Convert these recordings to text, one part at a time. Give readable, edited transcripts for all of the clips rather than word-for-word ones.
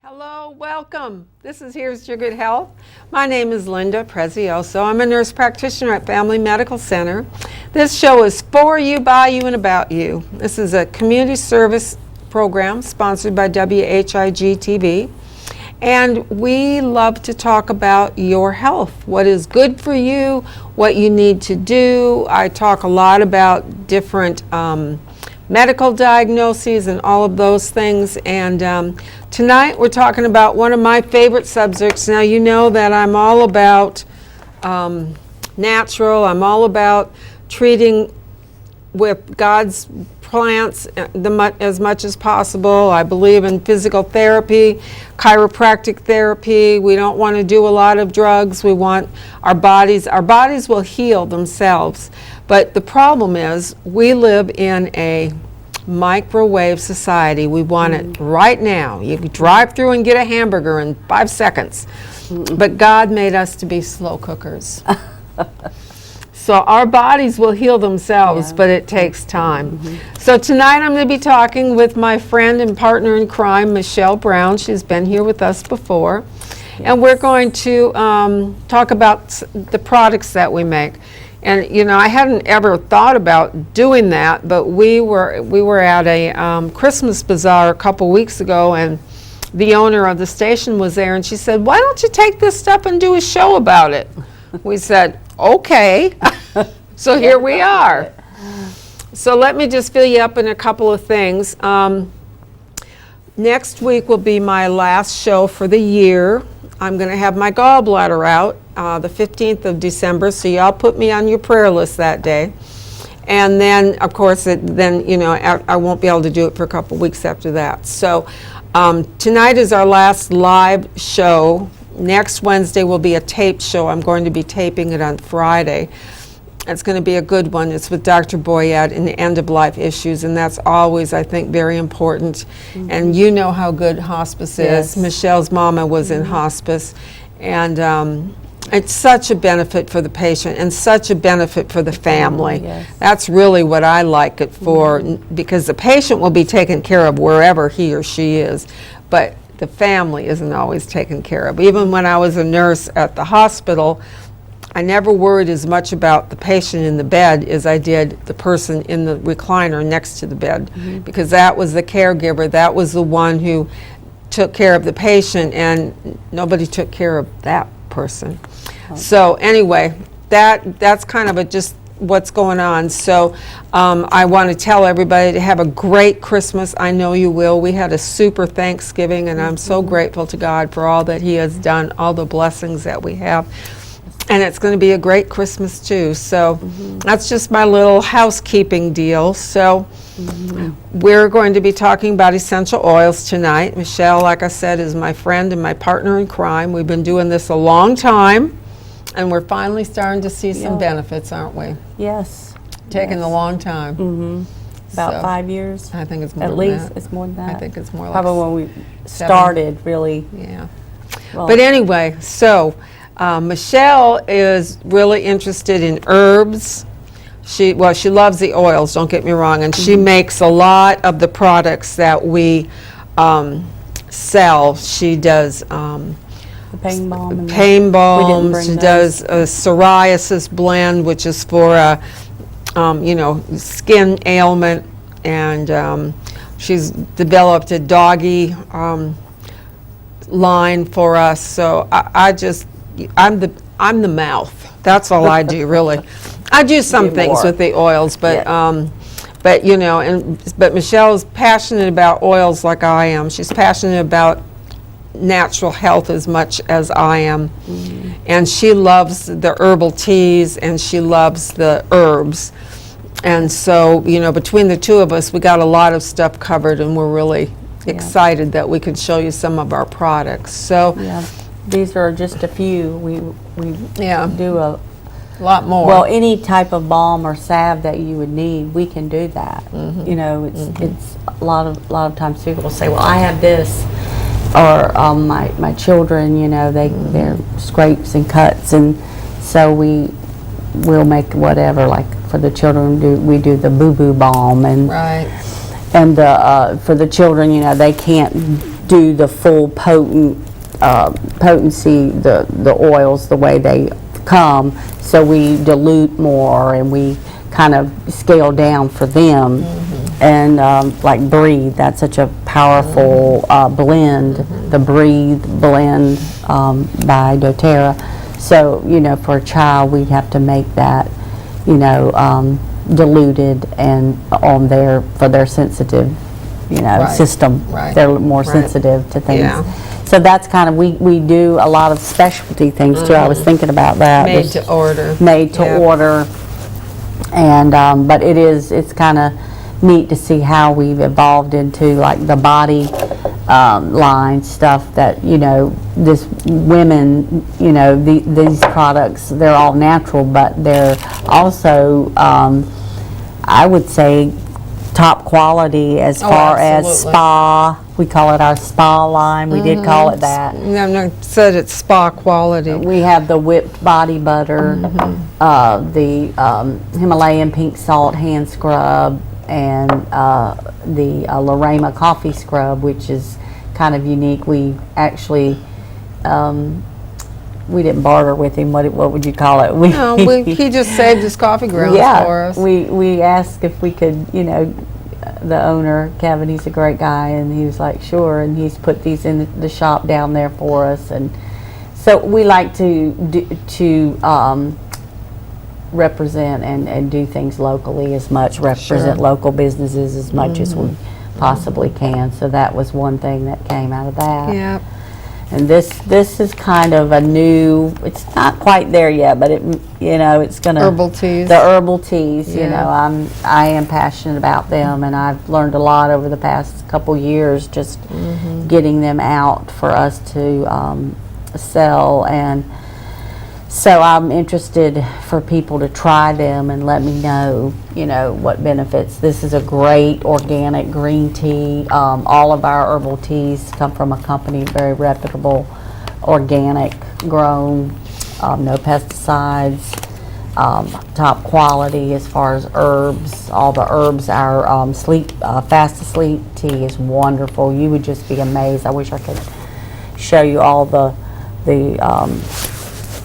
Hello, welcome. This is Here's Your Good Health. My name is Linda Prezioso. I'm a nurse practitioner at Family Medical Center. This show is for you, by you, and about you. This is a community service program sponsored by WHIG-TV. And we love to talk about your health, what is good for you, what you need to do. I talk a lot about different medical diagnoses and all of those things. And tonight we're talking about one of my favorite subjects. Now you know that I'm all about natural. I'm all about treating with God's plants as much as possible. I believe in physical therapy, chiropractic therapy. We don't want to do a lot of drugs. We want our bodies will heal themselves. But the problem is we live in a microwave society. We want it right now. You drive through and get a hamburger in 5 seconds. But God made us to be slow cookers. So our bodies will heal themselves, but it takes time. So tonight I'm going to be talking with my friend and partner in crime, Michelle Brown. She's been here with us before. And we're going to talk about the products that we make. And you know, I hadn't ever thought about doing that, but we were at a Christmas bazaar a couple weeks ago, and the owner of the station was there, and she said, "Why don't you take this stuff and do a show about it?" We said, "Okay." So here we are. So let me just fill you up in a couple of things. Next week will be my last show for the year. I'm going to have my gallbladder out the 15th of December, so y'all put me on your prayer list that day. And then, of course, I won't be able to do it for a couple weeks after that. So tonight is our last live show. Next Wednesday will be a taped show. I'm going to be taping it on Friday. It's going to be a good one. It's with Dr. Boyette in the end-of-life issues, and that's always, I think, very important. And you know how good hospice is. Michelle's mama was in hospice, and it's such a benefit for the patient and such a benefit for the family. That's really what I like it for, because the patient will be taken care of wherever he or she is, but the family isn't always taken care of. Even when I was a nurse at the hospital, I never worried as much about the patient in the bed as I did the person in the recliner next to the bed, because that was the caregiver, that was the one who took care of the patient, and nobody took care of that person. So anyway, that's kind of just what's going on. So I want to tell everybody to have a great Christmas. I know you will. We had a super Thanksgiving, and I'm so grateful to God for all that He has done, all the blessings that we have. And it's going to be a great Christmas too. So that's just my little housekeeping deal. So we're going to be talking about essential oils tonight. Michelle, like I said, is my friend and my partner in crime. We've been doing this a long time, and we're finally starting to see some benefits, aren't we? Yes. Taking a long time. About 5 years. I think it's more At than least that. It's more than that. I think it's more like probably when we started, really. Yeah. Well, But anyway, so Michelle is really interested in herbs. She loves the oils, don't get me wrong, and she makes a lot of the products that we sell. She does the pain balm. pain balms. She does a psoriasis blend, which is for skin ailment, and she's developed a Doggy line for us. So I'm the mouth. That's all I do, really. I do some Do things more. with the oils, but Yeah. but you know, but Michelle's passionate about oils like I am. She's passionate about natural health as much as I am. And she loves the herbal teas and she loves the herbs. And so, you know, between the two of us, we got a lot of stuff covered, and we're really excited that we could show you some of our products. So, Yeah, these are just a few. We do a lot more. well, any type of balm or salve that you would need, we can do that. You know, it's a lot of times people will say, well, I have this, or my children, you know, they're scrapes and cuts, and so we'll make whatever, like for the children we do the boo boo balm, and Right. and for the children, you know, they can't do the full potency, the oils the way they come, so we dilute more and we kind of scale down for them. And like Breathe, that's such a powerful blend, the Breathe blend by doTERRA. So, you know, for a child, we'd have to make that, you know, diluted and for their sensitive, you know, Right. system. Right. They're more Right. sensitive to things. Yeah. So that's kind of, we do a lot of specialty things too. I was thinking about that. Made Just to order. made to Yeah. order. And but it's kind of neat to see how we've evolved into like the body line stuff that, you know, this women, you know, these products, they're all natural, but they're also I would say top quality as far as absolutely. spa. We call it our spa line. We did call it that. No, said it's spa quality. We have the whipped body butter, the Himalayan pink salt hand scrub, and the Lorema coffee scrub, which is kind of unique. We actually, we didn't barter with him. What would you call it? No, he just saved his coffee grounds for us. We asked if we could, you know, the owner, Kevin, he's a great guy, and he was like, sure, and he's put these in the shop down there for us. And so we like to represent and do things locally as much, represent local businesses as much as we possibly can. So that was one thing that came out of that. Yeah. And this is kind of a new, it's not quite there yet, but it, you know, it's gonna. Herbal teas. The herbal teas, you Yeah. know, I am passionate about them, and I've learned a lot over the past couple years just getting them out for us to sell. And so I'm interested for people to try them and let me know, you know, what benefits. This is a great organic green tea. All of our herbal teas come from a company, very reputable, organic grown, no pesticides, top quality as far as herbs. All the herbs, our fast asleep tea is wonderful. You would just be amazed. I wish I could show you all the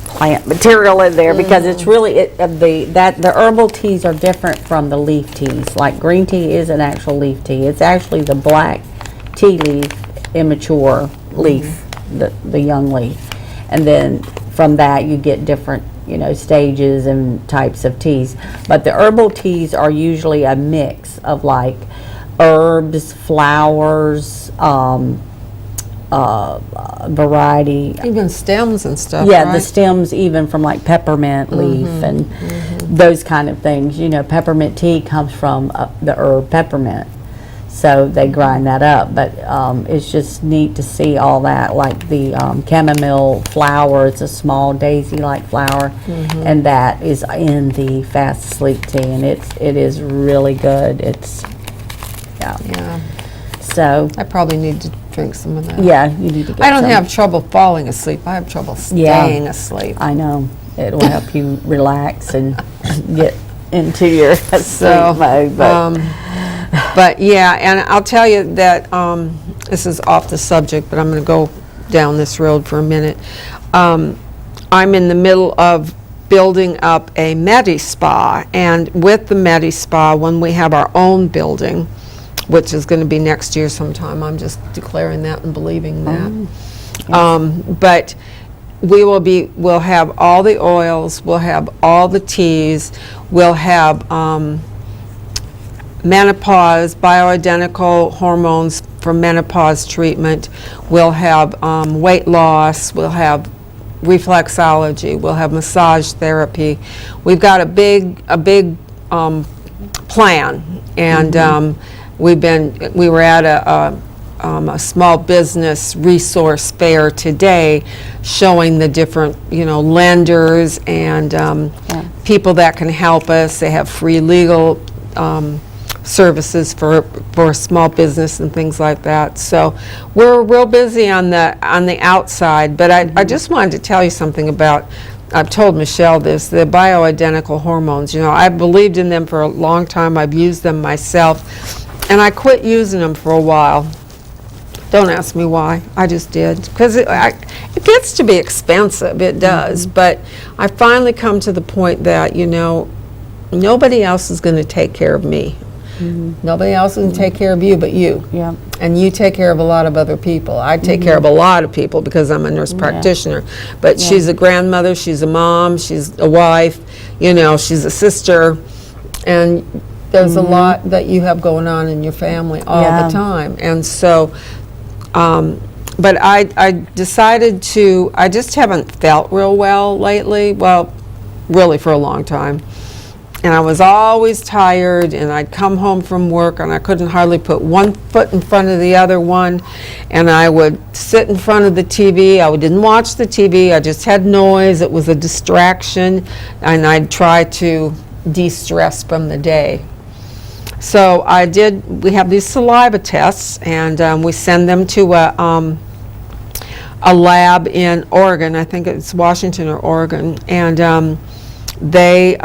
plant material in there, because it's really the herbal teas are different from the leaf teas. Like green tea is an actual leaf tea. It's actually the black tea leaf, immature leaf, the young leaf, and then from that you get different, you know, stages and types of teas. But the herbal teas are usually a mix of like herbs, flowers, variety. Even stems and stuff. Yeah, right? the stems, even from like peppermint leaf and those kind of things. You know, peppermint tea comes from the herb peppermint, so they grind that up. But it's just neat to see all that, like the chamomile flower. It's a small daisy-like flower, and that is in the fast asleep tea, and it is really good. It's Yeah. So I probably need to drink some of that. yeah, you need to get I don't some. have trouble falling asleep. I have trouble staying asleep. I know. It will help you relax and get into your So, sleep mode. but yeah, and I'll tell you that this is off the subject, but I'm going to go down this road for a minute. I'm in the middle of building up a Medi-Spa, and with the Medi-Spa, when we have our own building, which is going to be next year sometime, I'm just declaring that and believing that. But we'll have all the oils, we'll have all the teas, we'll have menopause, bioidentical hormones for menopause treatment, we'll have weight loss, we'll have reflexology, we'll have massage therapy. We've got a big plan, and we were at a small business resource fair today, showing the different lenders and people that can help us. They have free legal services for small business and things like that. So we're real busy on the outside, but I just wanted to tell you something about, I've told Michelle this, the bioidentical hormones. I believed in them for a long time. I've used them myself, and I quit using them for a while. Don't ask me why. I just did, because it gets to be expensive. It does. But I finally come to the point that nobody else is going to take care of me. Nobody else is going to take care of you but you. Yeah. And you take care of a lot of other people. I take care of a lot of people because I'm a nurse practitioner. But she's a grandmother, she's a mom, she's a wife, she's a sister. And there's a lot that you have going on in your family all the time. And so, but I decided I just haven't felt real well lately. Well, really for a long time. And I was always tired, and I'd come home from work and I couldn't hardly put one foot in front of the other one, and I would sit in front of the TV. I didn't watch the TV, I just had noise. It was a distraction, and I'd try to de-stress from the day. So we have these saliva tests, and we send them to a lab in Oregon. I think it's Washington or Oregon, and they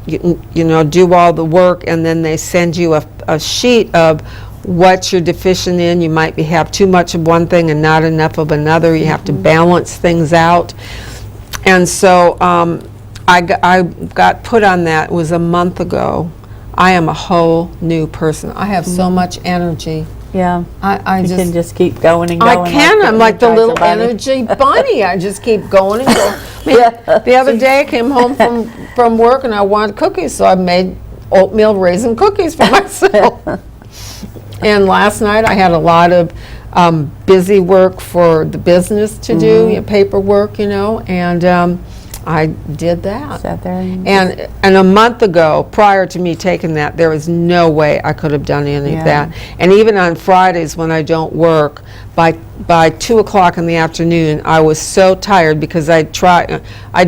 do all the work, and then they send you a sheet of what you're deficient in. You might have too much of one thing and not enough of another. You have to balance things out. And so I got put on that. It was a month ago. I am a whole new person. I have so much energy. Yeah. I can just keep going and going. I can. I'm like the little energy bunny. I just keep going and going. The other day I came home from work and I wanted cookies, so I made oatmeal raisin cookies for myself. And last night I had a lot of busy work for the business to do, paperwork, and I did that. Sat there and a month ago, prior to me taking that, there was no way I could have done any of that. And even on Fridays when I don't work, by 2 o'clock in the afternoon, I was so tired because I'd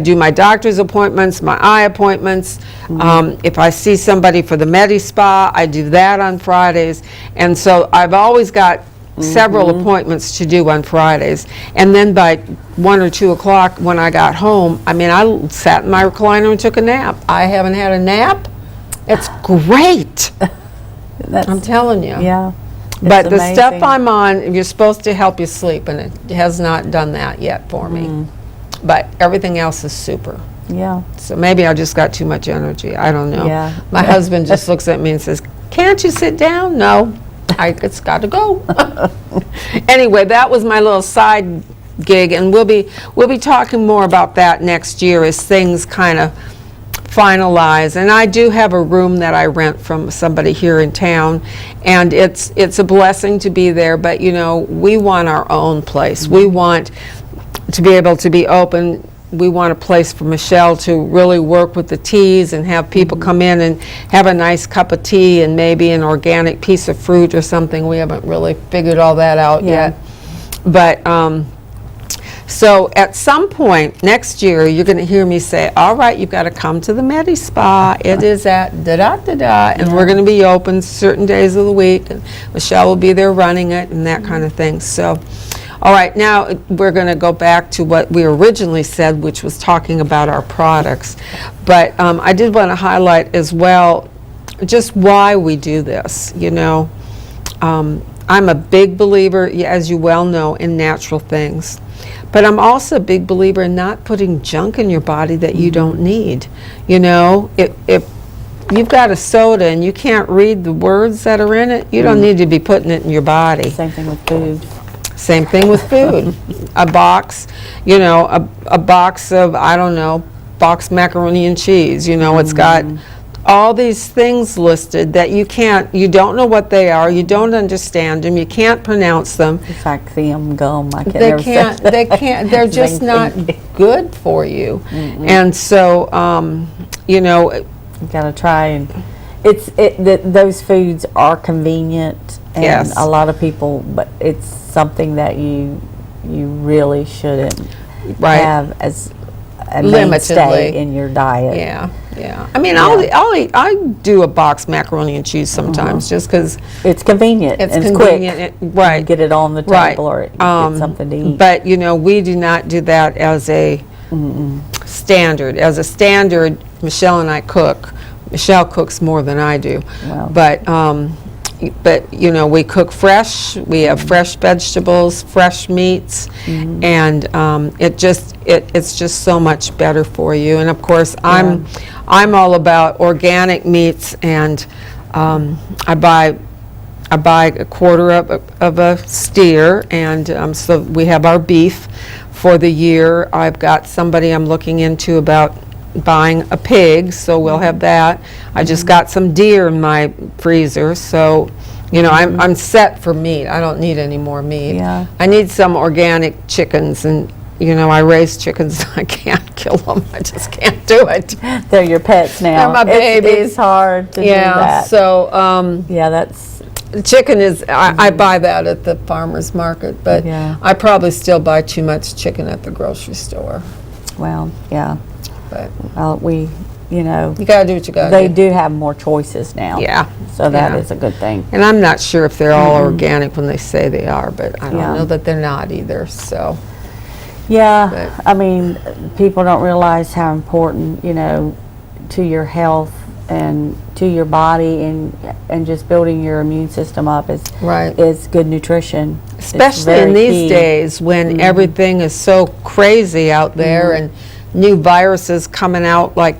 do my doctor's appointments, my eye appointments. If I see somebody for the Medi-Spa, I do that on Fridays. And so I've always got several appointments to do on Fridays. And then by 1 or 2 o'clock when I got home, I sat in my recliner and took a nap. I haven't had a nap. It's great. I'm telling you. Yeah. But the stuff I'm on, you're supposed to help you sleep, and it has not done that yet for me. But everything else is super. Yeah. So maybe I just got too much energy. I don't know. Yeah. My husband just looks at me and says, "Can't you sit down?" No. It's got to go. Anyway, that was my little side gig, and we'll be talking more about that next year as things kind of finalize. And I do have a room that I rent from somebody here in town, and it's a blessing to be there. But we want our own place. We want to be able to be open. We want a place for Michelle to really work with the teas and have people come in and have a nice cup of tea and maybe an organic piece of fruit or something. We haven't really figured all that out yet. But so at some point next year, you're going to hear me say, "All right, you've got to come to the Medi-Spa. It is at da-da-da-da, and we're going to be open certain days of the week, and Michelle will be there running it," and that kind of thing. So, all right, now we're going to go back to what we originally said, which was talking about our products. But I did want to highlight as well just why we do this. I'm a big believer, as you well know, in natural things. But I'm also a big believer in not putting junk in your body that you don't need. If you've got a soda and you can't read the words that are in it, you don't need to be putting it in your body. Same thing with food. Same thing with food. A box, you know, a box of, I don't know, boxed macaroni and cheese. You know, it's got all these things listed that you don't know what they are, you don't understand them, you can't pronounce them. It's like gum. I can't never say They can't, they're just not good for you. And so, you know, You gotta try, and those foods are convenient, and Yes. a lot of people, but it's something that you really shouldn't Right. have as a Limitedly. mainstay in your diet. yeah. I mean, I do a boxed macaroni and cheese sometimes just because It's convenient. it's and convenient. It's quick. Right. Get it on the Right. table, or get something to eat. But, you know, we do not do that as a standard. As a standard, Michelle and I cook. Michelle cooks more than I do. Wow. But, you know, we cook fresh. We have fresh vegetables, fresh meats, and it's just so much better for you. And, of course, I'm all about organic meats, and I buy a quarter of a steer, and so we have our beef for the year. I've got somebody I'm looking into about buying a pig, so we'll have that. I just got some deer in my freezer, so you know I'm set for meat. I don't need any more meat. Yeah. I need some organic chickens, and you know I raise chickens. I can't kill them. I just can't do it. They're your pets now. They're my babies. It's hard to do Yeah. that. So Yeah, that's chicken is, I buy that at the farmer's market, but Yeah. I probably still buy too much chicken at the grocery store. well, yeah. But We, you know, you gotta do what you gotta they do. do have more choices now. Yeah. So that Yeah. is a good thing. And I'm not sure if they're all organic when they say they are, but I don't Yeah. know that they're not either, so. Yeah, But- I mean, people don't realize how important, you know, to your health and to your body, and just building your immune system up Right. is good nutrition. It's Especially in very these key. days when everything is so crazy out there and new viruses coming out like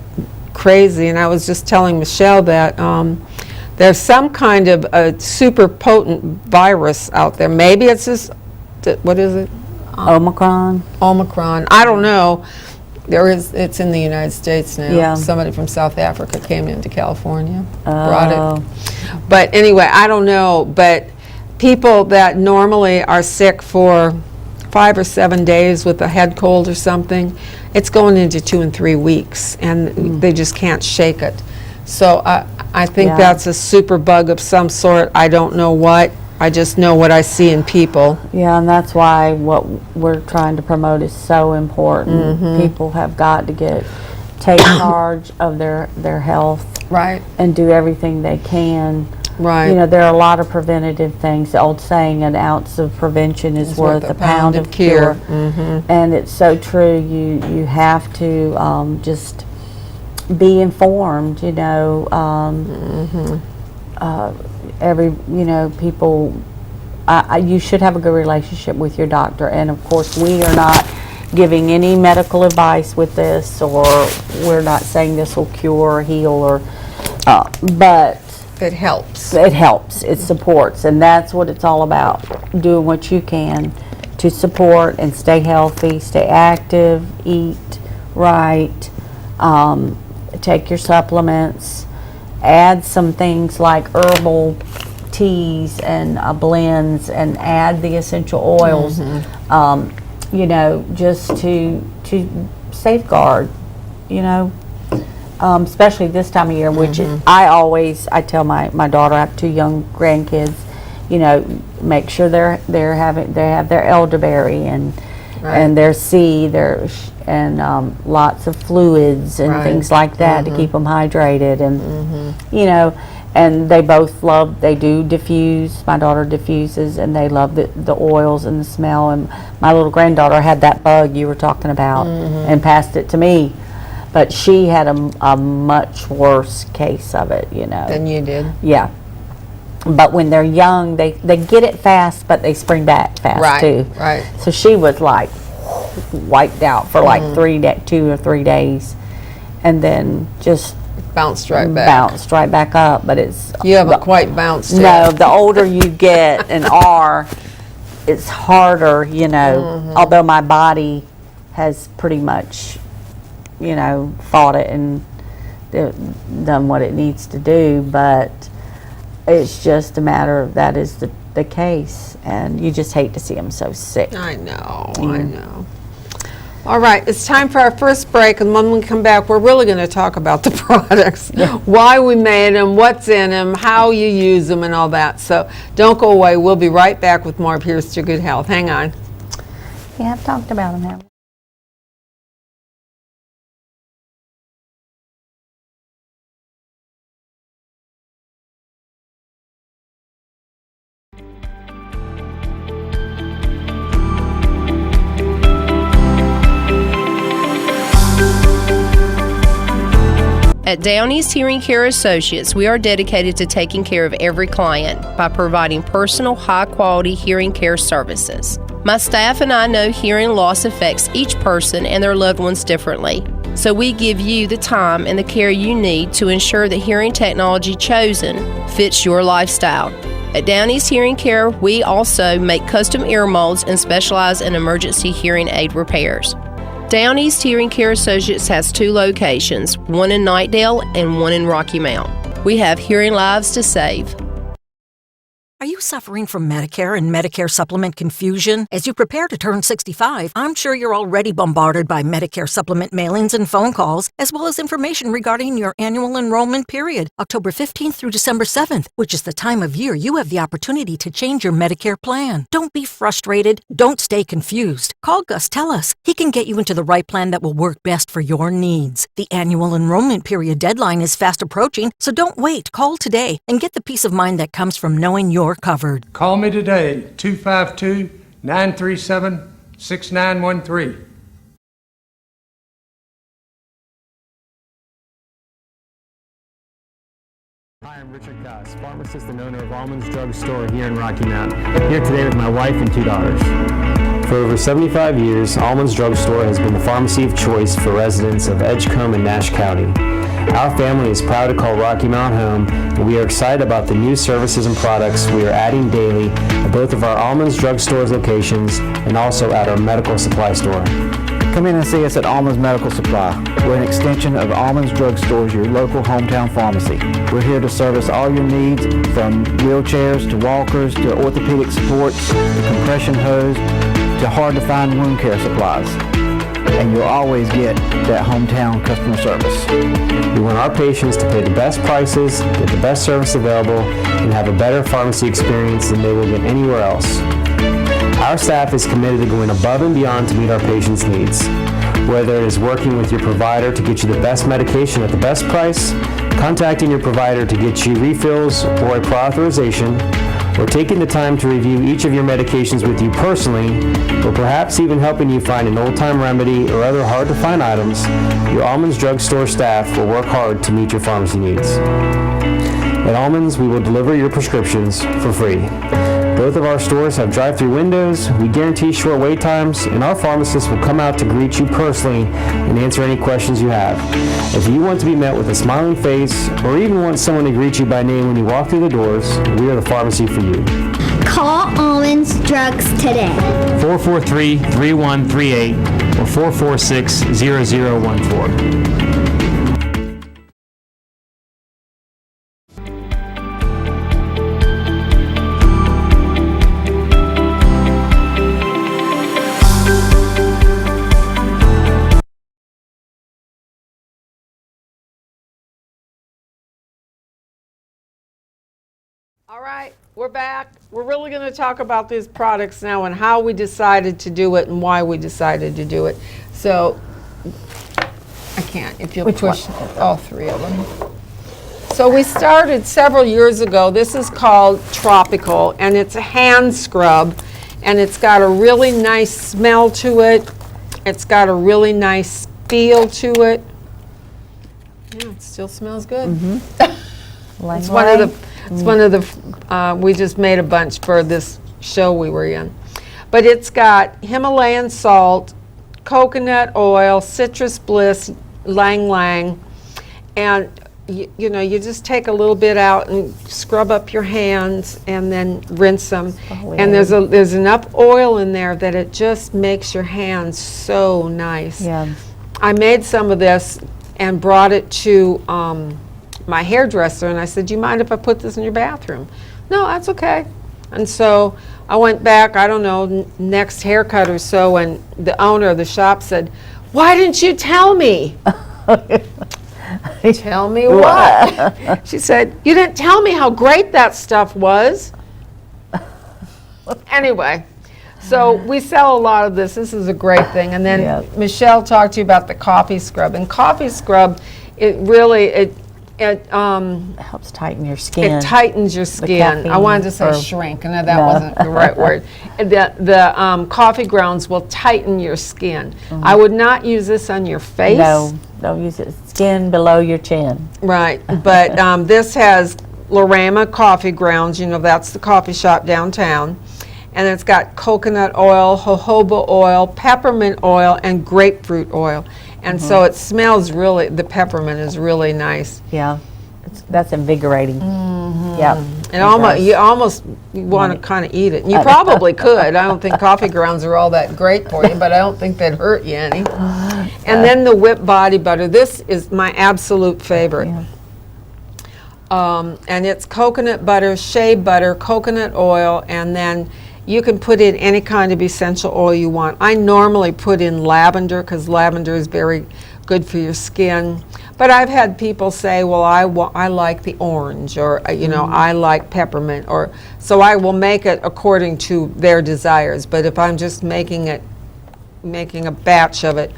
crazy. And I was just telling Michelle that there's some kind of a super potent virus out there. Maybe it's this, what is it? Omicron. Omicron. I don't know. It's in the United States now. Yeah. Somebody from South Africa came into California, brought Oh. it. But anyway, I don't know. But people that normally are sick for 5 or 7 days with a head cold or something, it's going into 2 and 3 weeks, and they just can't shake it. So I think Yeah. that's a super bug of some sort. I don't know what. I just know what I see in people. Yeah, and that's why what we're trying to promote is so important. People have got to take charge of their health Right. and do everything they can. Right. You know, there are a lot of preventative things. The old saying, an ounce of prevention is worth a pound of cure. And it's so true. You have to just be informed, you know. People, you should have a good relationship with your doctor. And of course, we are not giving any medical advice with this, or we're not saying this will cure or heal, but It helps. it helps, it supports, and that's what it's all about. Doing what you can to support and stay healthy, stay active, eat right, take your supplements, add some things like herbal teas and blends, and add the essential oils, you know, just to safeguard, you know. Especially this time of year, which I tell my daughter, I have 2 young grandkids, you know, make sure they have their elderberry and their C, and lots of fluids and things like that to keep them hydrated, and you know, and they do diffuse. My daughter diffuses, and they love the oils and the smell. And my little granddaughter had that bug you were talking about and passed it to me. But she had a much worse case of it, you know. Than you did. Yeah. But when they're young, they get it fast, but they spring back fast too. Right. So she was like wiped out for like 2 or 3 days, and then just Bounced right back. bounced right back up. But You haven't quite bounced no, yet. the older you get and are, it's harder, you know, although my body has pretty much, you know, fought it and done what it needs to do, but it's just a matter of that is the case, and you just hate to see them so sick. I know, I know. All right, it's time for our first break, and when we come back, we're really going to talk about the products, why we made them, what's in them, how you use them, and all that. So don't go away. We'll be right back with more of Here's to Good Health. Hang on. Yeah, I've talked about them, haven't I? At Down East Hearing Care Associates, we are dedicated to taking care of every client by providing personal, high-quality hearing care services. My staff and I know hearing loss affects each person and their loved ones differently, so we give you the time and the care you need to ensure the hearing technology chosen fits your lifestyle. At Down East Hearing Care, we also make custom ear molds and specialize in emergency hearing aid repairs. Down East Hearing Care Associates has 2 locations, one in Knightdale and one in Rocky Mount. We have hearing lives to save. Are you suffering from Medicare and Medicare supplement confusion? As you prepare to turn 65, I'm sure you're already bombarded by Medicare supplement mailings and phone calls, as well as information regarding your annual enrollment period, October 15th through December 7th, which is the time of year you have the opportunity to change your Medicare plan. Don't be frustrated. Don't stay confused. Call Gus Tellis. He can get you into the right plan that will work best for your needs. The annual enrollment period deadline is fast approaching, so don't wait. Call today and get the peace of mind that comes from knowing you're covered. Call me today, 252-937-6913. Hi, I'm Richard Goss, pharmacist and owner of Almonds Drug Store here in Rocky Mount. Here today with my wife and 2 daughters. For over 75 years, Almonds Drug Store has been the pharmacy of choice for residents of Edgecombe and Nash County. Our family is proud to call Rocky Mount home, and we are excited about the new services and products we are adding daily at both of our Almonds Drug Store's locations and also at our medical supply store. Come in and see us at Almonds Medical Supply. We're an extension of Almonds Drug Stores, your local hometown pharmacy. We're here to service all your needs, from wheelchairs to walkers to orthopedic supports to compression hose to hard-to-find wound care supplies. And you'll always get that hometown customer service. We want our patients to pay the best prices, get the best service available, and have a better pharmacy experience than they will get anywhere else. Our staff is committed to going above and beyond to meet our patients' needs. Whether it is working with your provider to get you the best medication at the best price, contacting your provider to get you refills or a prior authorization, or taking the time to review each of your medications with you personally, or perhaps even helping you find an old-time remedy or other hard-to-find items, your Almonds Drug Store staff will work hard to meet your pharmacy needs. At Almonds, we will deliver your prescriptions for free. Both of our stores have drive-through windows, we guarantee short wait times, and our pharmacists will come out to greet you personally and answer any questions you have. If you want to be met with a smiling face, or even want someone to greet you by name when you walk through the doors, we are the pharmacy for you. Call Almonds Drugs today. 443-3138 or 446-0014. All right, we're back. We're really going to talk about these products now and how we decided to do it and why we decided to do it. So, I can't, if you'll push all 3 of them. So we started several years ago. This is called Tropical, and it's a hand scrub, and it's got a really nice smell to it. It's got a really nice feel to it. Yeah, it still smells good. It's one of the we just made a bunch for this show we were in. But it's got Himalayan salt, coconut oil, citrus bliss, lang lang, and you know, you just take a little bit out and scrub up your hands and then rinse them. And there's enough oil in there that it just makes your hands so nice. Yeah. I made some of this and brought it to my hairdresser, and I said, do you mind if I put this in your bathroom? No, that's okay. And so I went back, I don't know, next haircut or so, and the owner of the shop said, why didn't you tell me? Tell me what? She said, you didn't tell me how great that stuff was. Anyway, so we sell a lot of this. This is a great thing. And then Michelle talked to you about the coffee scrub. And coffee scrub, it really, it helps tighten your skin. It tightens your skin. I wanted to say shrink, and that wasn't the right word. The coffee grounds will tighten your skin. I would not use this on your face. No, don't use it. Skin below your chin. Right, but this has Lorama coffee grounds. You know, that's the coffee shop downtown. And it's got coconut oil, jojoba oil, peppermint oil, and grapefruit oil. And so it smells really, the peppermint is really nice. Yeah, that's invigorating. Yeah. And you almost want to kind of eat it. And you probably could. I don't think coffee grounds are all that great for you, but I don't think they'd hurt you any. And then the whipped body butter. This is my absolute favorite. And it's coconut butter, shea butter, coconut oil, and then you can put in any kind of essential oil you want. I normally put in lavender because lavender is very good for your skin. But I've had people say, well, I like the orange, or you know, I like peppermint, or so I will make it according to their desires. But if I'm just making a batch of it,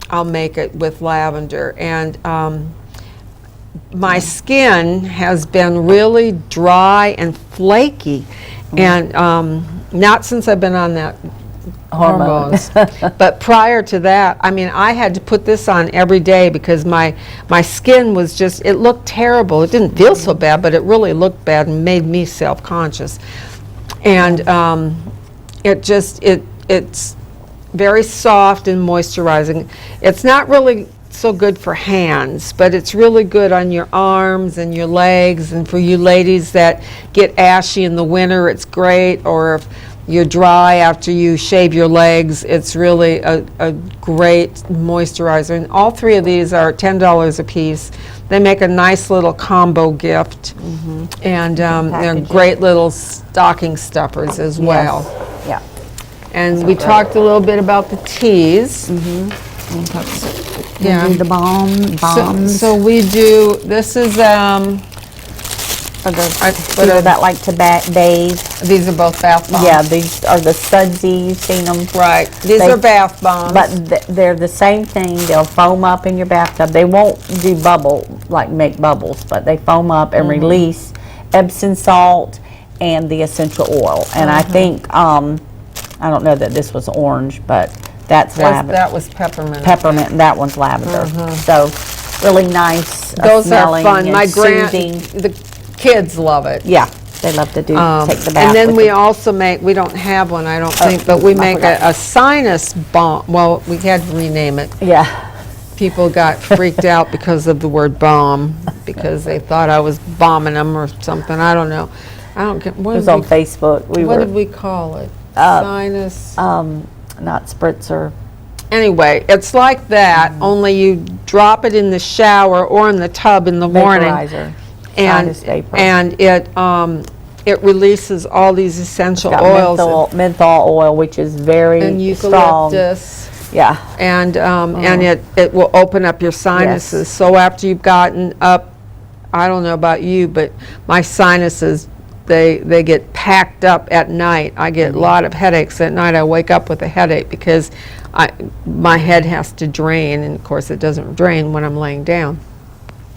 I'll make it with lavender. And my skin has been really dry and flaky, and not since I've been on that hormones, but prior to that, I mean, I had to put this on every day because my skin was just, it looked terrible. It didn't feel so bad, but it really looked bad and made me self-conscious. And it's very soft and moisturizing. It's not really so good for hands, but it's really good on your arms and your legs, and for you ladies that get ashy in the winter, it's great. Or if you're dry after you shave your legs, it's really a great moisturizer. And all three of these are $10 a piece. They make a nice little combo gift, and they're great little stocking stuffers as well. Yeah. And we talked a little bit about the teas. Yeah. The bombs. So we do, this is, For the that like to bathe. These are both bath bombs. Yeah, these are the sudsy. You've seen them. Right. These are bath bombs. But they're the same thing. They'll foam up in your bathtub. They won't do make bubbles, but they foam up and release Epsom salt and the essential oil. And I think, I don't know that this was orange, but that's lavender. That was peppermint. Peppermint, and that one's lavender. So really nice. Those are fun. And My soothing. the kids love it. Yeah, they love to take the bath. And then with we it. also make, we don't have one, I don't think, but we make a Sinus Bom. Well, we had to rename it. Yeah. People got freaked out because of the word bomb, because they thought I was bombing them or something. I don't know. I don't get. It was on Facebook. What did we call it? Sinus. Not spritzer. Anyway, it's like that, only you drop it in the shower or in the tub in the morning. Vaporizer. And it releases all these essential oils. Menthol oil, which is very and strong. Eucalyptus. Yeah. And it will open up your sinuses. Yes. So after you've gotten up, I don't know about you, but my sinuses, they get packed up at night. I get a lot of headaches at night. I wake up with a headache because my head has to drain, and of course it doesn't drain when I'm laying down.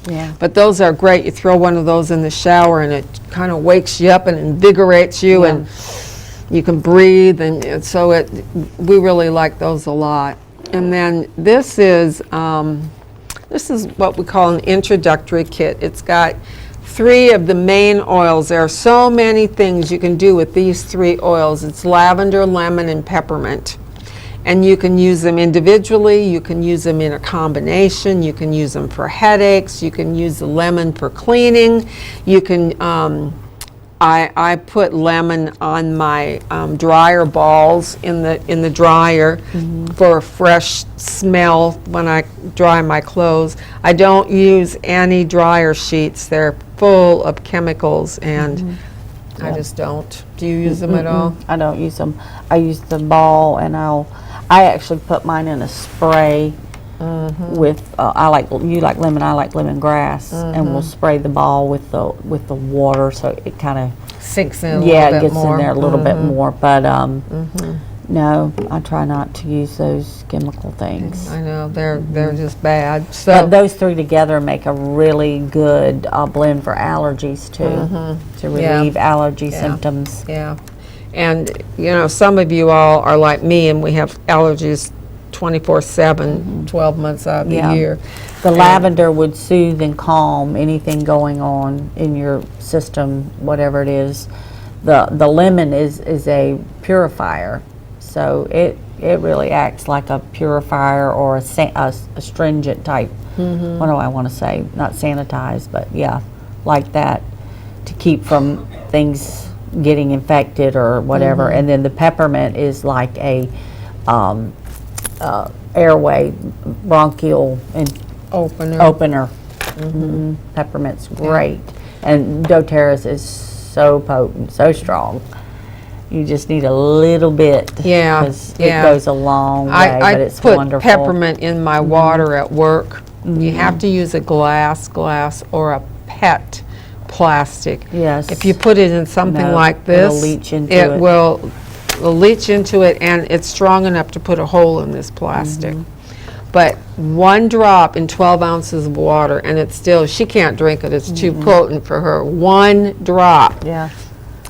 Yeah. But those are great. You throw one of those in the shower and it kind of wakes you up and invigorates you, and you can breathe, and so we really like those a lot. And then this is what we call an introductory kit. It's got 3 of the main oils. There are so many things you can do with these 3 oils. It's lavender, lemon, and peppermint. And you can use them individually, you can use them in a combination, you can use them for headaches, you can use the lemon for cleaning, you can, I put lemon on my dryer balls in the dryer for a fresh smell when I dry my clothes. I don't use any dryer sheets. They're full of chemicals, and I just don't. Do you use them at all? I don't use them. I use the ball, and I actually put mine in a spray with I like lemon, I like lemongrass, and we'll spray the ball with the water, so it kind of Sinks in a yeah, little it bit gets more. in there a little bit more. But no, I try not to use those chemical things. I know, they're just bad. But So those three together make a really good blend for allergies too, to relieve allergy symptoms. yeah, and you know, some of you all are like me, and we have allergies 24/7, 12 months out of the year. The lavender would soothe and calm anything going on in your system, whatever it is. The lemon is a purifier, so it really acts like a purifier or a astringent type. What do I want to say? Not sanitize, but yeah, like that, to keep from things getting infected or whatever. And then the peppermint is like a airway bronchial opener. Peppermint's great, and doTERRA's is so potent, so strong. You just need a little bit, Yeah, because yeah. it goes a long way. I but it's put wonderful. peppermint in my water at work. You have to use a glass or a PET plastic. Yes. If you put it in something No, like this, it'll leach into it it. will leach into it, and it's strong enough to put a hole in this plastic. But 1 drop in 12 ounces of water, and it's still, she can't drink it, it's too potent for her. 1 drop Yeah.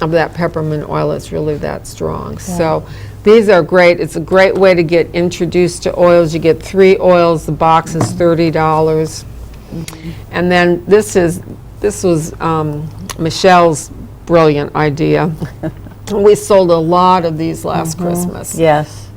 of that peppermint oil is really that strong. So these are great. It's a great way to get introduced to oils. You get 3 oils. The box is $30. And then this was Michelle's brilliant idea. We sold a lot of these last Christmas. Yes.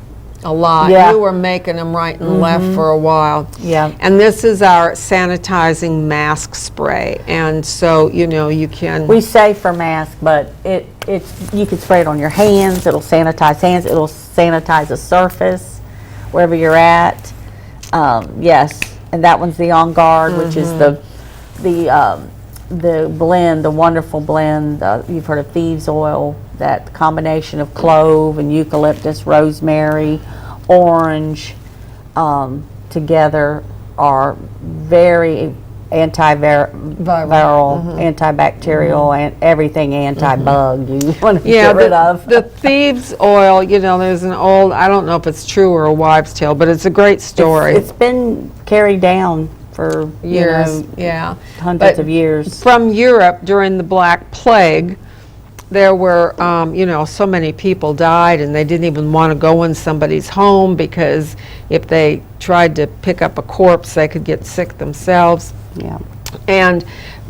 A lot. Yeah. You were making them right and left for a while. Yeah. And this is our sanitizing mask spray. And so, you know, you can... We say for mask, but it's you can spray it on your hands. It'll sanitize hands. It'll sanitize a surface wherever you're at. Yes, and that one's the On Guard, which is the blend, the wonderful blend. You've heard of thieves oil, that combination of clove and eucalyptus, rosemary, orange, together are very antiviral, antibacterial, and everything anti-bug you want to get rid of. The thieves oil, you know, there's an old, I don't know if it's true or a wives' tale, but it's a great story. It's been carried down for years, hundreds of years. From Europe during the Black Plague, there were, you know, so many people died, and they didn't even want to go in somebody's home because if they tried to pick up a corpse, they could get sick themselves. Yeah.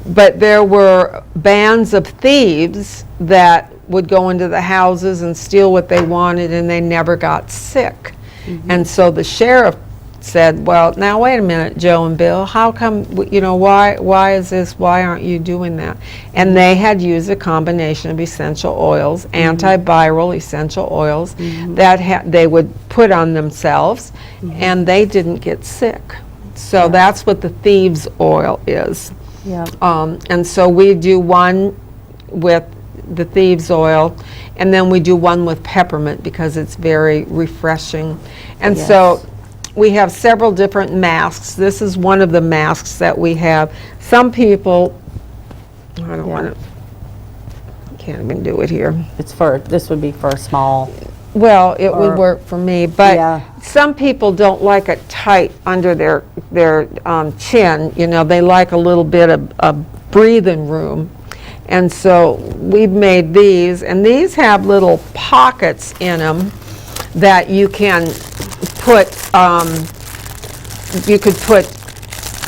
But there were bands of thieves that would go into the houses and steal what they wanted, and they never got sick. And so the sheriff said, well, now wait a minute, Joe and Bill, how come, you know, why is this, why aren't you doing that? And they had used a combination of essential oils, antiviral essential oils, that they would put on themselves, and they didn't get sick. So that's what the thieves oil is. Yeah. And so we do one with the thieves oil, and then we do one with peppermint because it's very refreshing. And so we have several different masks. This is one of the masks that we have. Some people, I don't want to, can't even do it here. It's this would be for a small. Well, it would work for me, but some people don't like it tight under their chin. You know, they like a little bit of breathing room. And so we've made these, and these have little pockets in them that you can put, you could put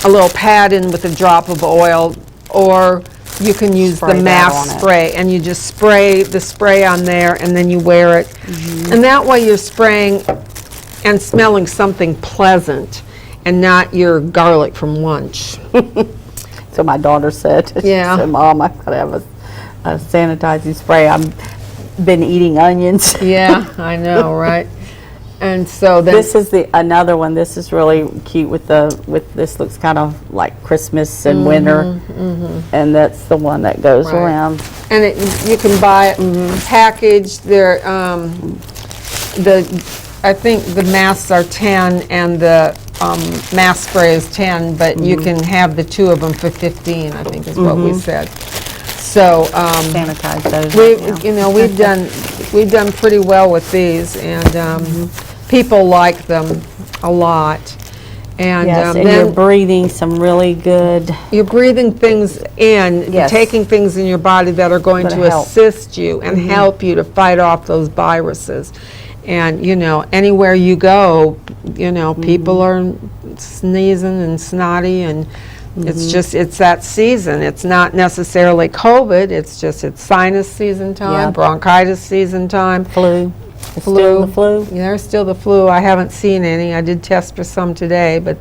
a little pad in with a drop of oil, or you can use the mask spray, and you just spray the spray on there, and then you wear it. And that way you're spraying and smelling something pleasant and not your garlic from lunch. So my daughter said, Yeah. she said, Mom, I've got to have a sanitizing spray. I've been eating onions. Yeah, I know, right? And so then This is another one. This is really cute with this looks kind of like Christmas and winter, and that's the one that goes Right. around. and you can buy it packaged. They're I think the masks are 10 and the mask spray is 10, but you can have the two of them for 15. I think is what we said. So Sanitize those. right now. you know, we've done pretty well with these, and people like them a lot. And Yes, and then you're breathing some really good. you're breathing things in, Yes. taking things in your body that are going Gonna to help. assist you and help you to fight off those viruses. And, you know, anywhere you go, you know, people are sneezing and snotty, and it's that season. It's not necessarily COVID, it's sinus season time, Yeah. bronchitis season time. Flu. It's still the flu. Yeah, there's still the flu. I haven't seen any. I did test for some today, but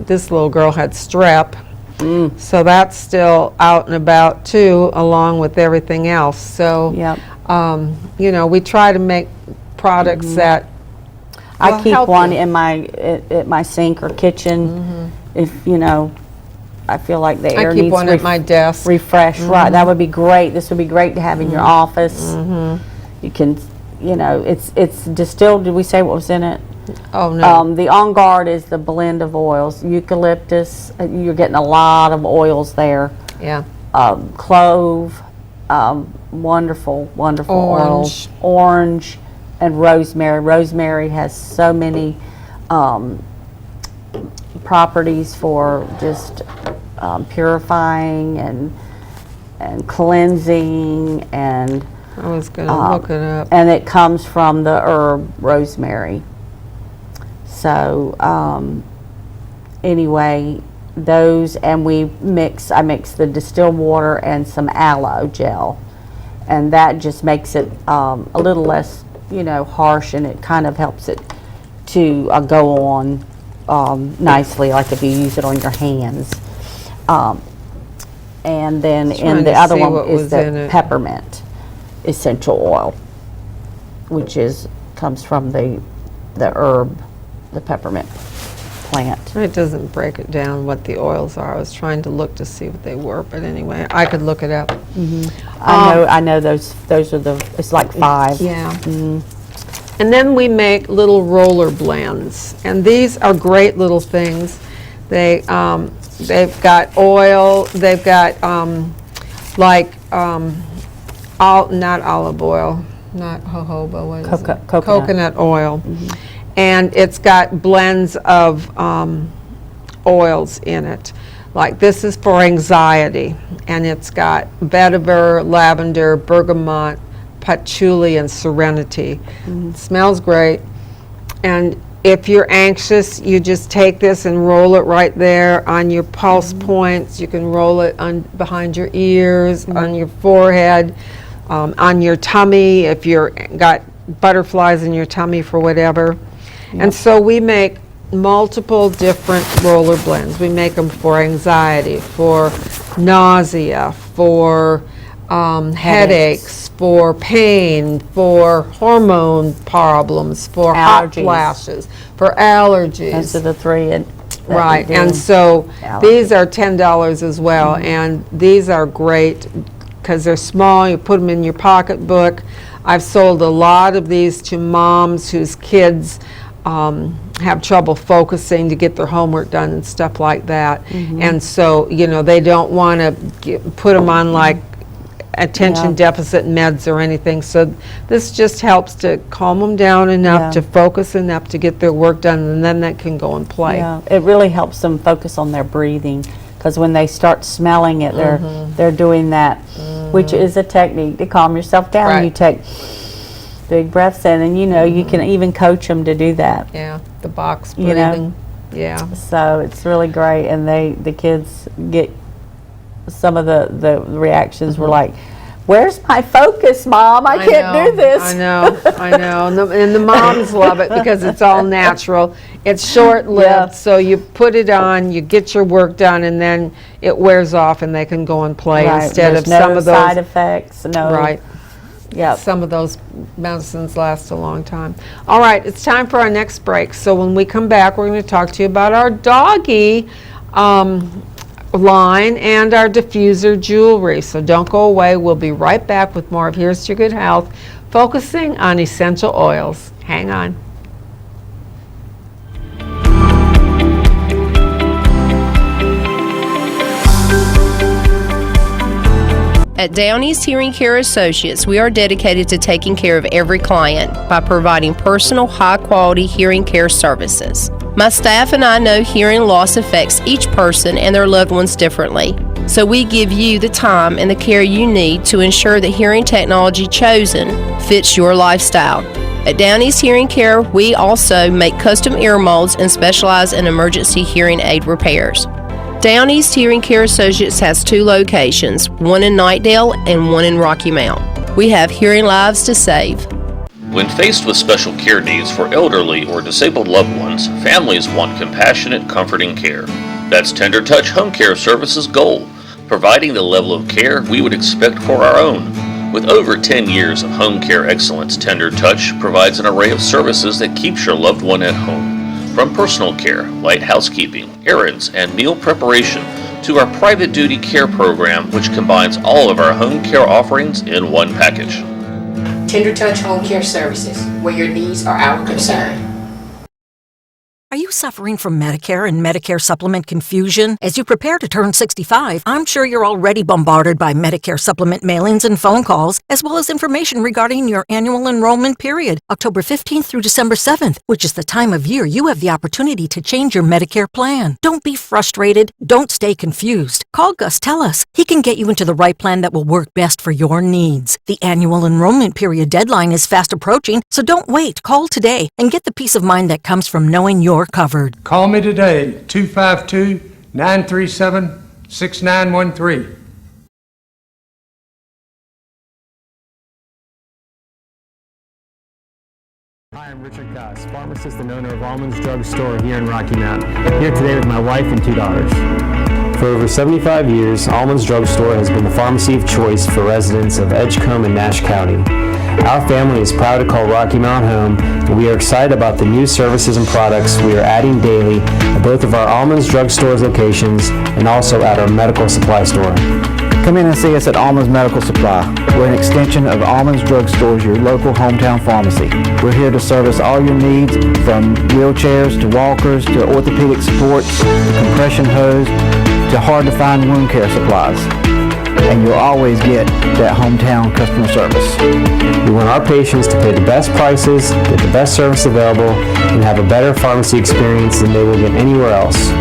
this little girl had strep. So that's still out and about too, along with everything else. So, Yep. you know, we try to make products that I will keep help one you. in at my sink or kitchen. If you know, I feel like the air I keep needs one at my desk. refresh. Right, that would be great. This would be great to have in your office. You can, you know, it's distilled. Did we say what was in it? Oh, no. The On Guard is the blend of oils. Eucalyptus. You're getting a lot of oils there. Yeah. Clove. Wonderful Orange. oils. Orange and rosemary. Rosemary has so many properties for just purifying and cleansing, and I was going to look it up. and it comes from the herb rosemary. So anyway, those, and I mix the distilled water and some aloe gel, and that just makes it a little less, you know, harsh, and it kind of helps it to go on nicely, like if you use it on your hands. And then Trying in the to other see one what is was in the it. Peppermint Essential Oil, which comes from the herb, the peppermint plant. It doesn't break it down what the oils are. I was trying to look to see what they were, but anyway, I could look it up. I know those are it's like 5. Yeah. And then we make little roller blends, and these are great little things. They've got oil. They've got not olive oil, not jojoba. What is it? Coconut. Coconut oil, and it's got blends of oils in it. Like this is for anxiety, and it's got vetiver, lavender, bergamot, patchouli, and serenity. It smells great. And if you're anxious, you just take this and roll it right there on your pulse points. You can roll it behind your ears, on your forehead, on your tummy if you're got butterflies in your tummy for whatever. And so we make multiple different roller blends. We make them for anxiety, for nausea, for headaches, for pain, for hormone problems, for hot Allergies. flashes, for allergies. Those are the 3. Right, and so these are $10 as well, and these are great because they're small. You put them in your pocketbook. I've sold a lot of these to moms whose kids have trouble focusing to get their homework done and stuff like that. And so, you know, they don't want to put them on like attention deficit meds or anything. So this just helps to calm them down enough to focus enough to get their work done, and then that can go and play. Yeah, it really helps them focus on their breathing, because when they start smelling it, they're doing that, which is a technique to calm yourself down. Right. You take big breaths in, and you know, you can even coach them to do that. Yeah, the box You know? breathing. Yeah. So it's really great, and the kids get some of the reactions were like, Where's my focus, Mom? I can't do this. I know. And the moms love it because it's all natural. It's short-lived, Yeah. so you put it on, you get your work done, and then it wears off and they can go and play Right. instead There's of no some of side those. effects. No. Right. Yep. Some of those medicines last a long time. All right, it's time for our next break. So when we come back, we're going to talk to you about our Doggy line and our Diffuser Jewelry. So don't go away. We'll be right back with more of Here's to Your Good Health, focusing on essential oils. Hang on. At Downey's Hearing Care Associates, we are dedicated to taking care of every client by providing personal, high-quality hearing care services. My staff and I know hearing loss affects each person and their loved ones differently, so we give you the time and the care you need to ensure the hearing technology chosen fits your lifestyle. At Downey's Hearing Care, we also make custom ear molds and specialize in emergency hearing aid repairs. Downey's Hearing Care Associates has 2 locations, one in Knightdale and one in Rocky Mount. We have hearing lives to save. When faced with special care needs for elderly or disabled loved ones, families want compassionate, comforting care. That's Tender Touch Home Care Services' goal, providing the level of care we would expect for our own. With over 10 years of home care excellence, Tender Touch provides an array of services that keeps your loved one at home. From personal care, light housekeeping, errands, and meal preparation, to our private duty care program, which combines all of our home care offerings in one package. Tender Touch Home Care Services, where your needs are our concern. Are you suffering from Medicare and Medicare supplement confusion? As you prepare to turn 65, I'm sure you're already bombarded by Medicare supplement mailings and phone calls, as well as information regarding your annual enrollment period, October 15th through December 7th, which is the time of year you have the opportunity to change your Medicare plan. Don't be frustrated. Don't stay confused. Call Gus Tellis. He can get you into the right plan that will work best for your needs. The annual enrollment period deadline is fast approaching, so don't wait. Call today and get the peace of mind that comes from knowing you're covered. Call me today, 252-937-6913. Hi, I'm Richard Goss, pharmacist and owner of Almonds Drug Store here in Rocky Mount. Here today with my wife and 2 daughters. For over 75 years, Almonds Drug Store has been the pharmacy of choice for residents of Edgecombe and Nash County. Our family is proud to call Rocky Mount home, and we are excited about the new services and products we are adding daily at both of our Almonds Drug Store's locations and also at our medical supply store. Come in and see us at Almonds Medical Supply. We're an extension of Almonds Drug Stores, your local hometown pharmacy. We're here to service all your needs, from wheelchairs to walkers to orthopedic supports, compression hose to hard-to-find wound care supplies. And you'll always get that hometown customer service. We want our patients to pay the best prices, get the best service available, and have a better pharmacy experience than they will get anywhere else.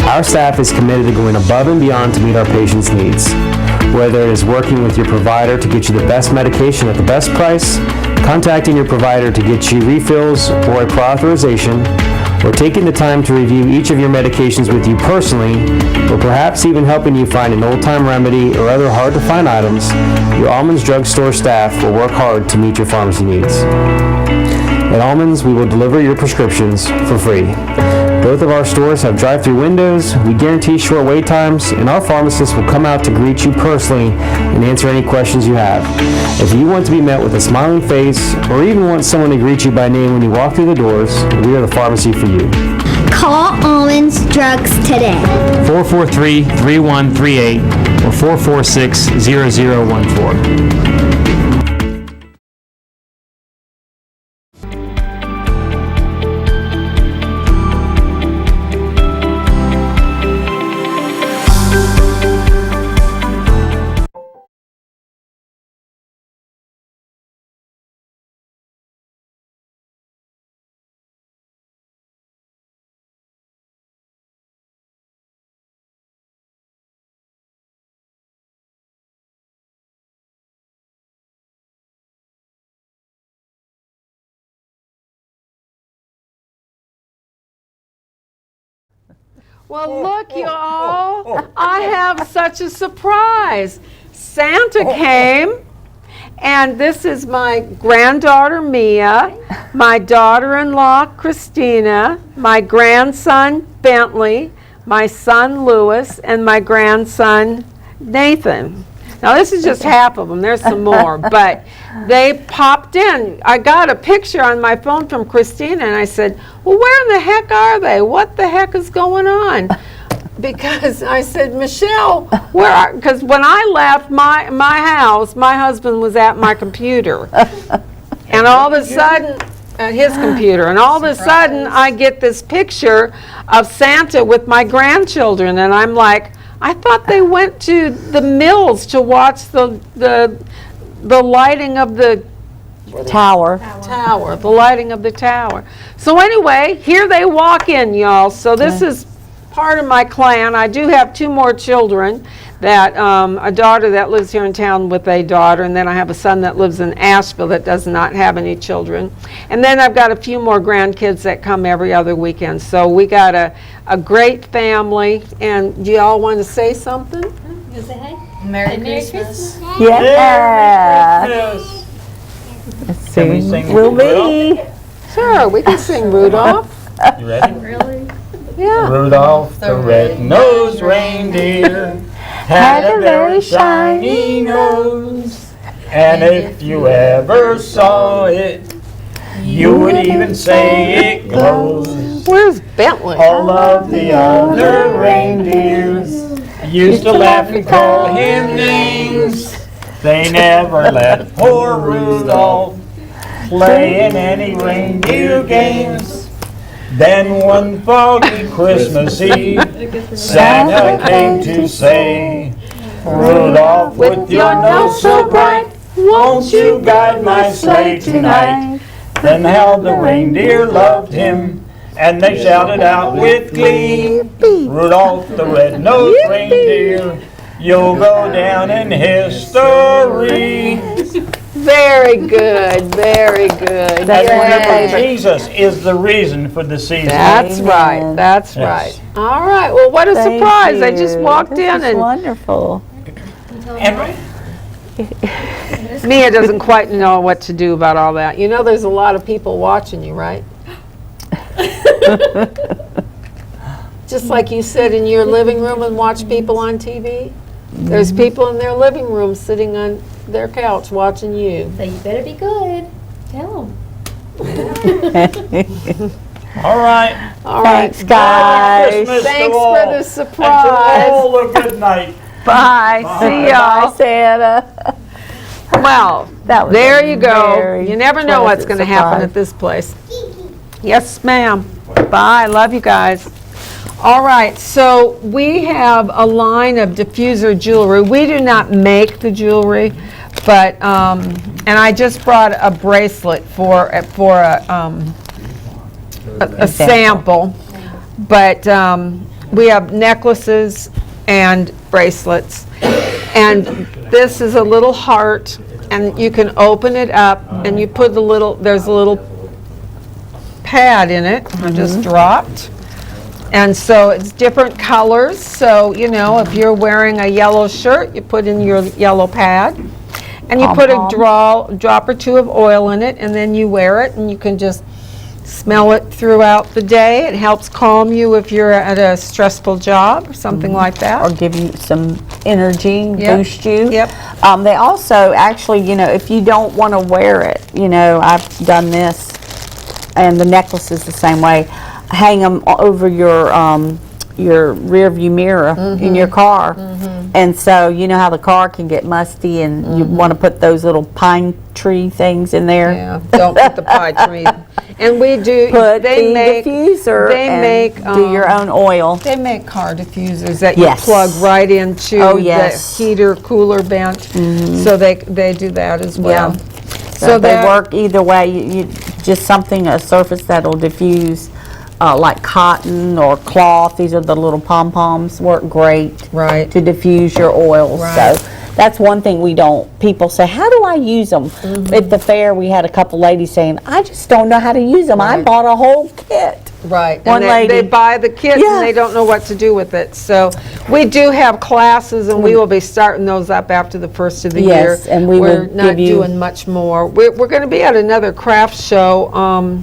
Our staff is committed to going above and beyond to meet our patients' needs. Whether it is working with your provider to get you the best medication at the best price, contacting your provider to get you refills or a prior authorization, or taking the time to review each of your medications with you personally, or perhaps even helping you find an old-time remedy or other hard-to-find items, your Almonds Drug Store staff will work hard to meet your pharmacy needs. At Almonds, we will deliver your prescriptions for free. Both of our stores have drive-through windows, we guarantee short wait times, and our pharmacists will come out to greet you personally and answer any questions you have. If you want to be met with a smiling face, or even want someone to greet you by name when you walk through the doors, we are the pharmacy for you. Call Almonds Drugs today. 443-3138 or 446-0014. Well, look, y'all, I have such a surprise. Santa came, and this is my granddaughter Mia, my daughter-in-law Christina, my grandson Bentley, my son Lewis, and my grandson Nathan. Now this is just half of them, there's some more, but they popped in. I got a picture on my phone from Christina and I said, well, where in the heck are they? What the heck is going on? Because I said, Michelle, where are, because when I left my house, my husband was at my computer. And all of a sudden, at his computer, and all of a sudden I get this picture of Santa with my grandchildren, and I'm like, I thought they went to the mills to watch the lighting of the Tower. the lighting of the tower. So anyway, here they walk in, y'all. So this is part of my clan. I do have 2 more children, that a daughter that lives here in town with a daughter, and then I have a son that lives in Asheville that does not have any children. And then I've got a few more grandkids that come every other weekend. So we got a great family. And do y'all want to say something? Merry Christmas. Yeah. Let's see. Will be. Sure, we can sing Rudolph. You ready? Yeah. Rudolph the red-nosed reindeer had a very shiny nose, and if you ever saw it, you would even say it glows. Where's Bentley? All of the other reindeers used to laugh and call him names. They never let poor Rudolph play in any reindeer games. Then one foggy Christmas Eve, Santa came to say, Rudolph, with your nose so bright, won't you guide my sleigh tonight? Then how the reindeer loved him, and they shouted out with glee, Rudolph the red-nosed reindeer, you'll go down in history. Very good, very good. And remember, Jesus is the reason for the season. That's right, that's Yes. right. All right, well, what a Thank surprise. I just you. walked This in is and wonderful. And Mia doesn't quite know what to do about all that. You know there's a lot of people watching you, right? Just like you sit in your living room and watch people on TV. There's people in their living room sitting on their couch watching you. So you better be good. Tell them. all right. All right. Thanks, guys. Christmas to Thanks all. for the And to surprise. all a good night. Bye. See y'all. Bye, Santa. Well, That was there a you go. very You never know what's pleasant going to happen surprise. at this place. Yes, ma'am. Bye. Love you guys. All right, so we have a line of diffuser jewelry. We do not make the jewelry, but and I just brought a bracelet for a sample. But we have necklaces and bracelets, and this is a little heart, and you can open it up, and you put there's a little pad in it. I just dropped. And so it's different colors. So, you know, if you're wearing a yellow shirt, you put in your yellow pad. And you put a drop or 2 of oil in it, and then you wear it, and you can just smell it throughout the day. It helps calm you if you're at a stressful job or something like that. Or give you some energy, Yep. boost you. Yep. They also actually, you know, if you don't want to wear it, you know, I've done this, and the necklace is the same way. Hang them over your rear view mirror in your car. And so you know how the car can get musty, and you want to put those little pine tree things in there. Yeah, don't put the pine tree. And we do, Put they the make, diffuser they and make, do your own oil. They make car diffusers that Yes. you plug right into Oh, yes. the heater cooler vent. So they do that as well. Yeah. So they work either way. You just a surface that'll diffuse, like cotton or cloth. These are the little pom-poms. Work great to diffuse your oils. Right. So that's one thing people say, how do I use them? At the fair, we had a couple ladies saying, I just don't know how to use them. I bought a whole kit. Right. One And lady. they buy the kit and they don't know what to do with it. So we do have classes, and we will be starting those up after the first of the year. Yes, and we We're will not give you- doing much more. We're going to be at another craft show.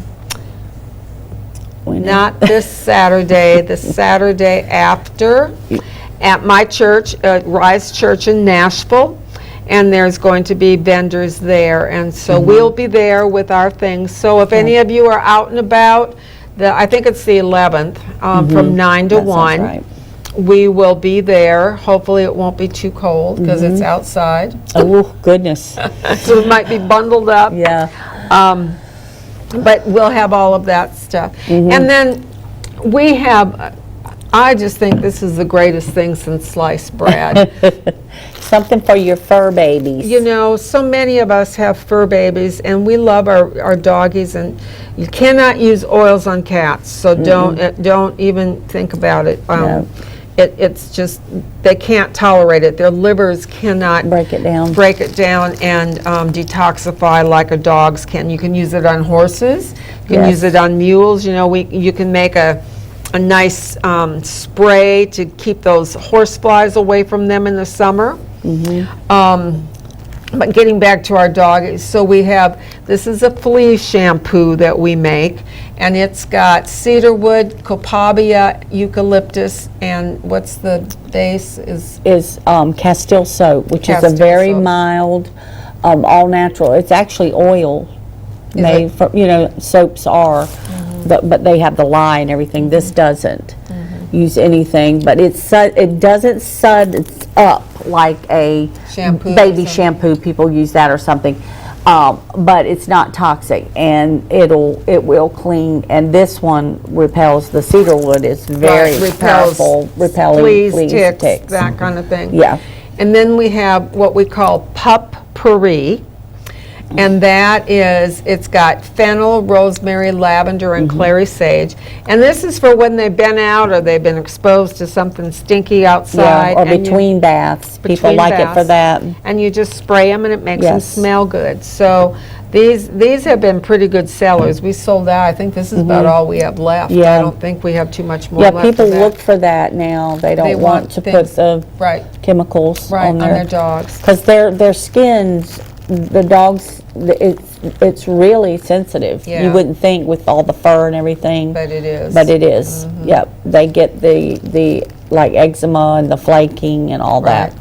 Not this Saturday, the Saturday after, at my church, Rise Church in Nashville, and there's going to be vendors there, and so we'll be there with our things. So if any of you are out and about, I think it's the 11th, from 9 to That sounds 1. right. We will be there. Hopefully it won't be too cold, because it's outside, Oh, goodness. so we might be bundled up. Yeah. But we'll have all of that stuff. And then we have, I just think this is the greatest thing since sliced bread. Something for your fur babies. You know, so many of us have fur babies, and we love our doggies, and you cannot use oils on cats, so don't even think about it. No. It's just, they can't tolerate it. Their livers cannot Break it down. and detoxify like a dog's can. You can use it on horses. You can Yes. use it on mules. You know, you can make a nice spray to keep those horse flies away from them in the summer. But getting back to our dog, so we have, this is a flea shampoo that we make, and it's got cedarwood, copabia, eucalyptus, and what's the base is? Is Castile soap, which is a Castile very soap. mild, all natural. It's actually oil made from, soaps are, but they have the lye and everything. This doesn't use anything, but it doesn't suds up like a Shampoo or baby something. shampoo. People use that or something. But it's not toxic, and it will clean. And this one repels. The cedarwood is very Repels powerful, repelling fleas, ticks, that kind of thing. Yeah. And then we have what we call potpourri, and that is, it's got fennel, rosemary, lavender, and clary sage. And this is for when they've been out or they've been exposed to something stinky outside. Yeah, or and between baths. People between like it for baths. that. And you just spray them, and it makes them Yes. smell good. So these have been pretty good sellers. We sold out. I think this is about all we have left. Yeah. I don't think we have too much more Yeah, left people of that. look for that now. They don't They want want to things- put the Right, chemicals right, on their dogs. because their skins, the dogs, it's really sensitive. Yeah. You wouldn't think with all the fur and everything, But it is. but it is. Yep, they get the like eczema and the flaking and all Right. that.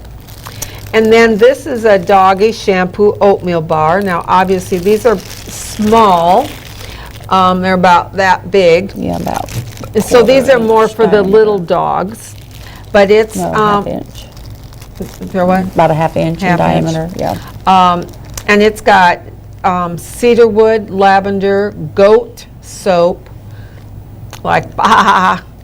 And then this is a Doggy shampoo oatmeal bar. Now, obviously, these are small. They're about that big. Yeah, about So these are more inch for the diameter. little dogs. But it's, no, half inch, they're what? about a half inch Half in inch. diameter. Yeah. And it's got cedarwood, lavender, goat soap, like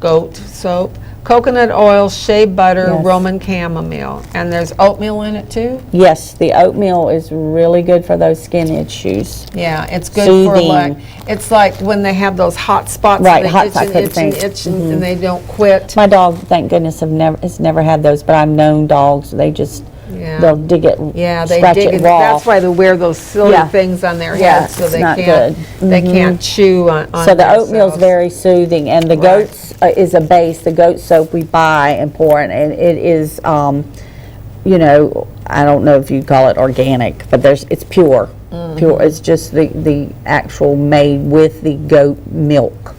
goat soap, coconut oil, shea butter, Yes. Roman chamomile. And there's oatmeal in it too? Yes, the oatmeal is really good for those skin issues. Yeah, it's good for Soothing. like, it's like when they have those hot spots. Right, and they hot itch spots, and good itch and thing. itch and they don't quit. My dog, thank goodness, has never had those, but I've known dogs, they just, Yeah. they'll dig it, Yeah, they scratch dig it it. raw. That's why they wear those silly Yeah. things on their Yeah, heads, so it's they not can't, good. they can't chew on So the oatmeal's themselves. very soothing, and the Right. goat's is a base, the goat soap we buy and pour in, and it is, you know, I don't know if you call it organic, but it's pure. Mm-hmm. Pure, it's just the actual made with the goat milk.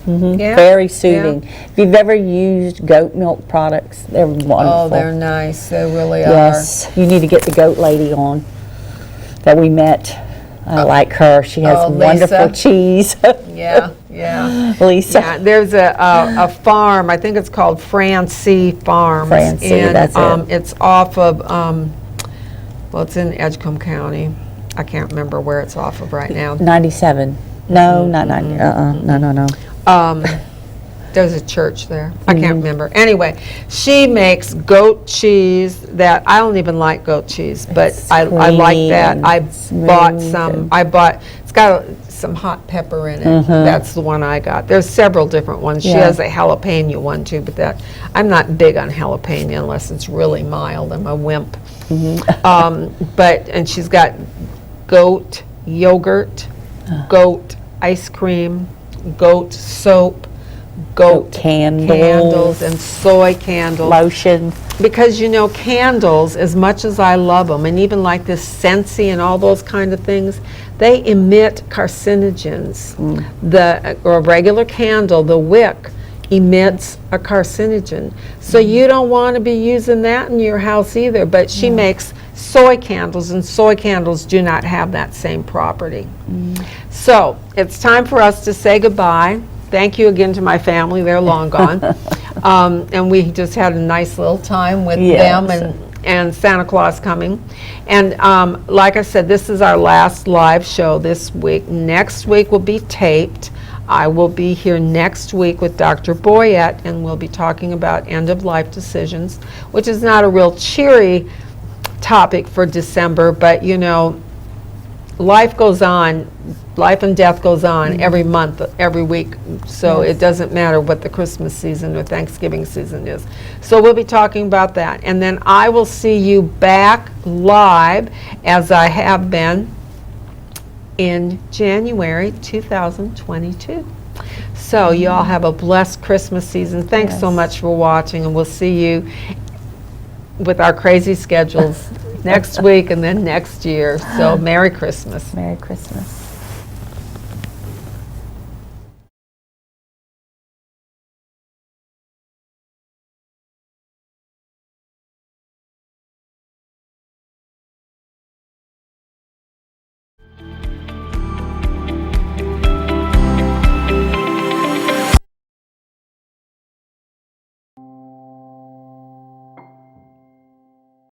Yeah. Very soothing. If you've ever used goat milk products, they're wonderful. Oh, they're nice, they really Yes, you need to get the goat lady on that we met. I like her. She has Oh, wonderful Lisa. cheese. are. Yeah, yeah. Lisa. Yeah, there's a farm, I think it's called Francie Farms. Francie, and, that's it. It's off of, well, it's in Edgecombe County. I can't remember where it's off of right now. 97. No, not 90. No. There's a church there. I can't remember. Anyway, she makes goat cheese that, I don't even like goat cheese, but I like that. creamy I and bought smooth some, and- it's got some hot pepper in it. That's the one I got. There's several different ones. She Yeah. has a jalapeno one too, but I'm not big on jalapeno unless it's really mild. I'm a wimp. And she's got goat yogurt, goat ice cream, goat soap, goat Candles. and soy candles. Lotion. Because, you know, candles, as much as I love them, and even like this Scentsy and all those kind of things, they emit carcinogens. Or a regular candle, the wick, emits a carcinogen. So you don't want to be using that in your house either, but she makes soy candles, and soy candles do not have that same property. So it's time for us to say goodbye. Thank you again to my family. They're long gone. And we just had a nice little time with them and Santa Claus coming. And like I said, this is our last live show this week. Next week will be taped. I will be here next week with Dr. Boyette, and we'll be talking about end-of-life decisions, which is not a real cheery topic for December, but you know, life goes on. Life and death goes on every month, every week, so it doesn't matter what the Christmas season or Thanksgiving season is. So we'll be talking about that, and then I will see you back live, as I have been, in January 2022. So you all have a blessed Christmas season. Thanks so much for watching, and we'll see you with our crazy schedules next week and then next year. So Merry Christmas. Merry Christmas.